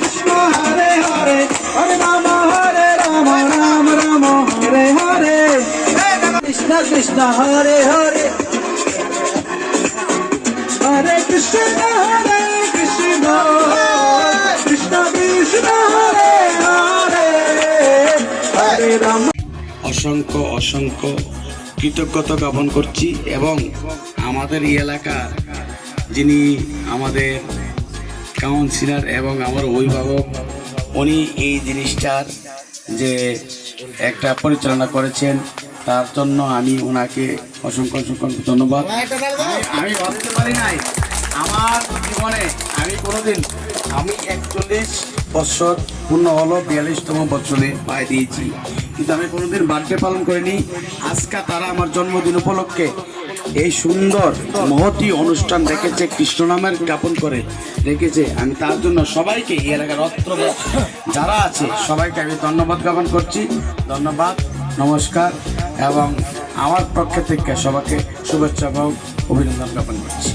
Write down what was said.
কৃষ্ণ হরে হরে হরে রাম রাম রাম হরে হরে কৃষ্ণ কৃষ্ণ হরে হরে হরে কৃষ্ণ কৃষ্ণ কৃষ্ণ কৃষ্ণ হরে হরে হরে রাম। অসংখ্য অসংখ্য কৃতজ্ঞতা জ্ঞাপন করছি এবং আমাদের এই এলাকার যিনি আমাদের কাউন্সিলর এবং আমার অভিভাবক, উনি এই জিনিসটার যে একটা পরিচালনা করেছেন তার জন্য আমি ওনাকে অসংখ্য অসংখ্য ধন্যবাদ। আমি ভাবতে পারি নাই আমার জীবনে আমি কোনোদিন, আমি 41 বছর পূর্ণ হলো, 42তম বছরে পায়ে দিয়েছি, কিন্তু আমি কোনোদিন বার্থডে পালন করিনি। আজকে তারা আমার জন্মদিন উপলক্ষে এই সুন্দর মহতি অনুষ্ঠান রেখেছে, কৃষ্ণ নামের জ্ঞাপন করে রেখেছে। আমি তার জন্য সবাইকে এই এলাকার অত্র যারা আছে সবাইকে আমি ধন্যবাদ জ্ঞাপন করছি। ধন্যবাদ, নমস্কার, এবং আমার পক্ষ থেকে সবাইকে শুভেচ্ছা এবং অভিনন্দন জ্ঞাপন করছি।